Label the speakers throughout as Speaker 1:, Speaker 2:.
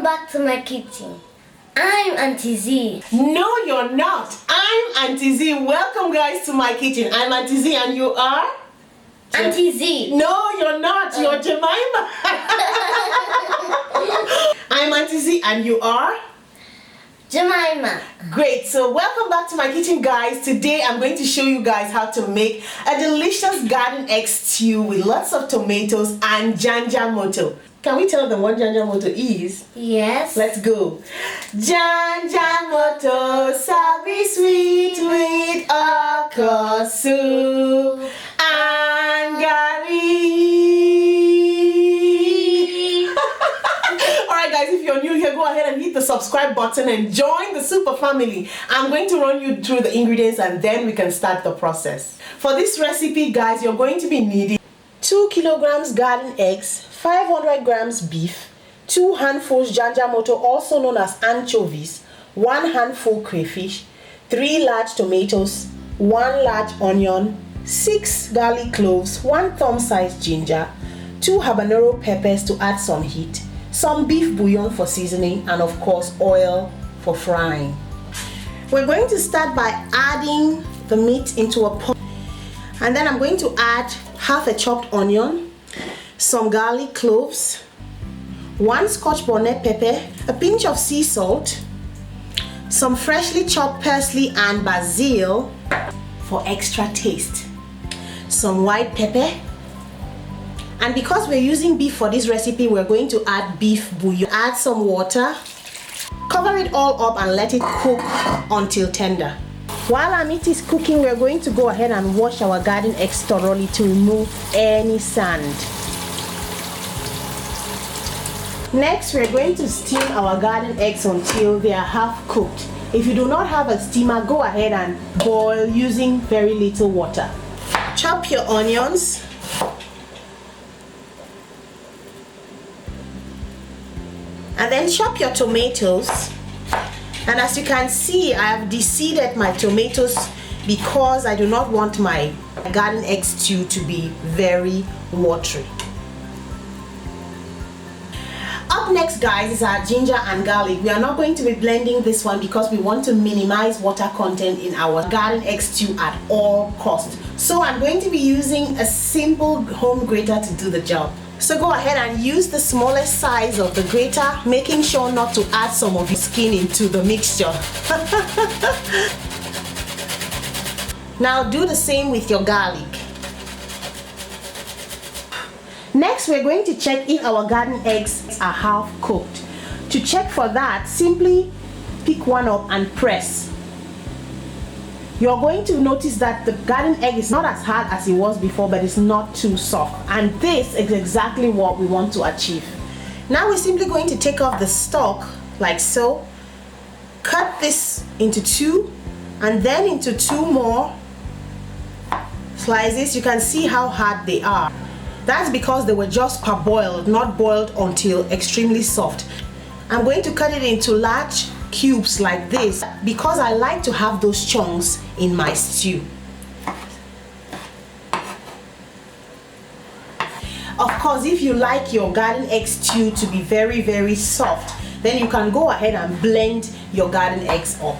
Speaker 1: back to my kitchen. I'm Auntie Z.
Speaker 2: No, you're not. I'm Auntie Z. Welcome, guys, to my kitchen. I'm Auntie Z, and you are?
Speaker 1: Auntie Z.
Speaker 2: No, you're not. You're Jemima. I'm Auntie Z, and you are?
Speaker 1: Jemima.
Speaker 2: Great. So welcome back to my kitchen, guys. Today I'm going to show you guys how to make a delicious garden egg stew with lots of tomatoes and njakatu. Can we tell them what njakatu is?
Speaker 1: Yes.
Speaker 2: Let's go. Njakatu, sabi sweet with okra soup and gari. Alright guys, if you're new here, go ahead and hit the subscribe button and join the Supa family. I'm going to run you through the ingredients and then we can start the process. For this recipe, guys, you're going to be needing 2 kilograms garden eggs, 500 grams beef, 2 handfuls njakatu, also known as anchovies, 1 handful crayfish, 3 large tomatoes, 1 large onion, 6 garlic cloves, 1 thumb-sized ginger, 2 habanero peppers to add some heat, some beef bouillon for seasoning, and of course oil for frying. We're going to start by adding the meat into a pot, and then I'm going to add half a chopped onion, some garlic cloves, 1 scotch bonnet pepper, a pinch of sea salt, some freshly chopped parsley and basil for extra taste, some white pepper, and because we're using beef for this recipe, we're going to add beef bouillon. Add some water, cover it all up and let it cook until tender. While our meat is cooking, we're going to go ahead and wash our garden eggs thoroughly to remove any sand. Next, we're going to steam our garden eggs until they are half cooked. If you do not have a steamer, go ahead and boil using very little water. Chop your onions. And then chop your tomatoes. And as you can see, I have de-seeded my tomatoes because I do not want my garden egg stew to be very watery. Up next, guys, is our ginger and garlic. We are not going to be blending this one because we want to minimize water content in our garden egg stew at all costs. So I'm going to be using a simple home grater to do the job. So go ahead and use the smallest size of the grater, making sure not to add some of your skin into the mixture. Now do the same with your garlic. Next, we're going to check if our garden eggs are half cooked. To check for that, simply pick one up and press. You're going to notice that the garden egg is not as hard as it was before, but it's not too soft. And this is exactly what we want to achieve. Now we're simply going to take off the stalk like so. Cut this into 2 and then into 2 more slices. You can see how hard they are. That's because they were just parboiled, not boiled until extremely soft. I'm going to cut it into large cubes like this because I like to have those chunks in my stew. Of course, if you like your garden egg stew to be very, very soft, then you can go ahead and blend your garden eggs up.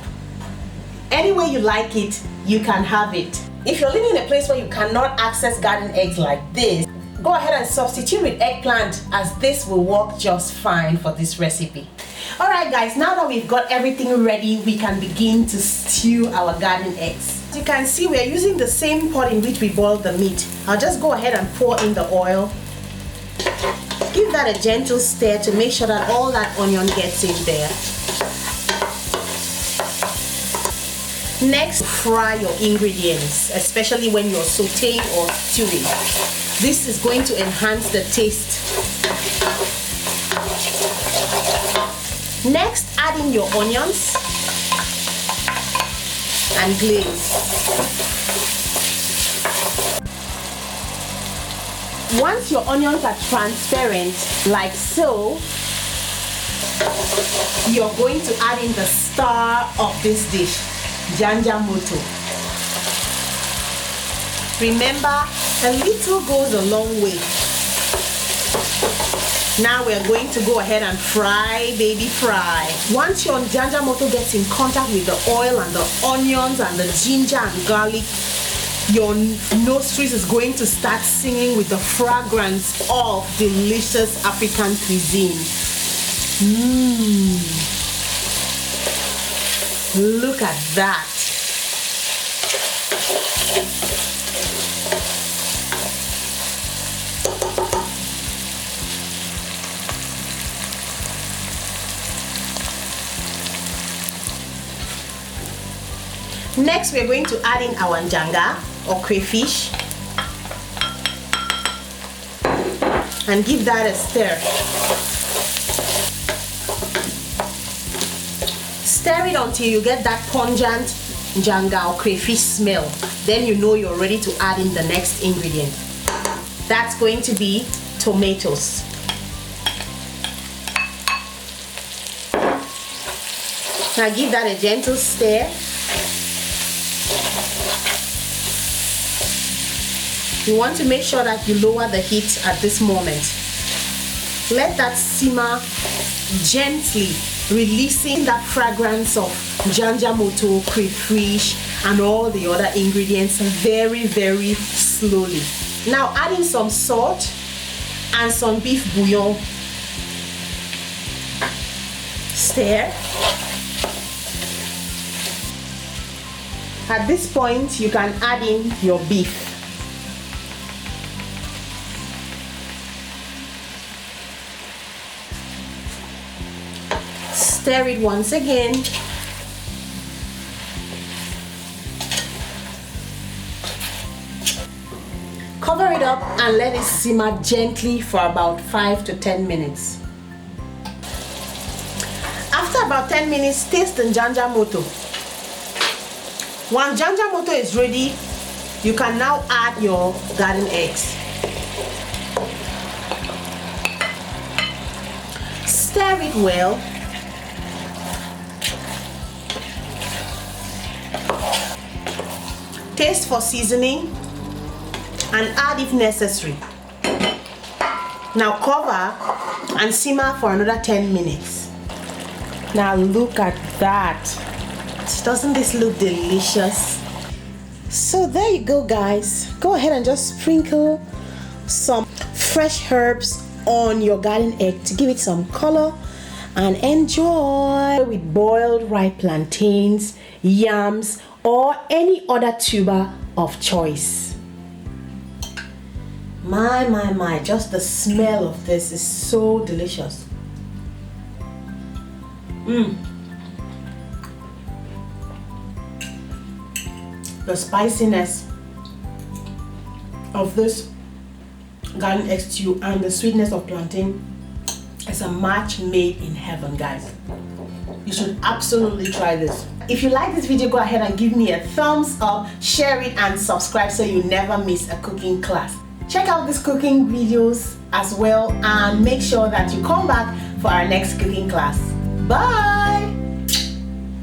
Speaker 2: Any way you like it, you can have it. If you're living in a place where you cannot access garden eggs like this, go ahead and substitute with eggplant, as this will work just fine for this recipe. Alright guys, now that we've got everything ready, we can begin to stew our garden eggs. As you can see, we are using the same pot in which we boiled the meat. I'll just go ahead and pour in the oil. Give that a gentle stir to make sure that all that onion gets in there. Next, fry your ingredients, especially when you're sauteing or stewing. This is going to enhance the taste. Next, add in your onions and glaze. Once your onions are transparent, like so, you're going to add in the star of this dish, njakatu. Remember, a little goes a long way. Now we're going to go ahead and fry, baby, fry. Once your njanjamoto gets in contact with the oil and the onions and the ginger and garlic, your nostrils is going to start singing with the fragrance of delicious African cuisine. Look at that. Next, we're going to add in our njanga or crayfish and give that a stir. Stir it until you get that pungent njanga or crayfish smell. Then you know you're ready to add in the next ingredient. That's going to be tomatoes. Now give that a gentle stir. You want to make sure that you lower the heat at this moment. Let that simmer gently, releasing that fragrance of njanjamoto, crayfish, and all the other ingredients very, very slowly. Now add in some salt and some beef bouillon. Stir. At this point, you can add in your beef. Stir it once again. Cover it up and let it simmer gently for about 5 to 10 minutes. After about 10 minutes, taste the njanjamoto. Once njanjamoto is ready, you can now add your garden eggs. Stir it well. Taste for seasoning and add if necessary. Now cover and simmer for another 10 minutes. Now look at that. Doesn't this look delicious? So there you go, guys. Go ahead and just sprinkle some fresh herbs on your garden egg to give it some color and enjoy with boiled ripe plantains, yams, or any other tuber of choice. My, just the smell of this is so delicious. The spiciness of this garden egg stew and the sweetness of plantain is a match made in heaven, guys. You should absolutely try this. If you like this video, go ahead and give me a thumbs up, share it, and subscribe so you never miss a cooking class. Check out these cooking videos as well and make sure that you come back for our next cooking class. Bye!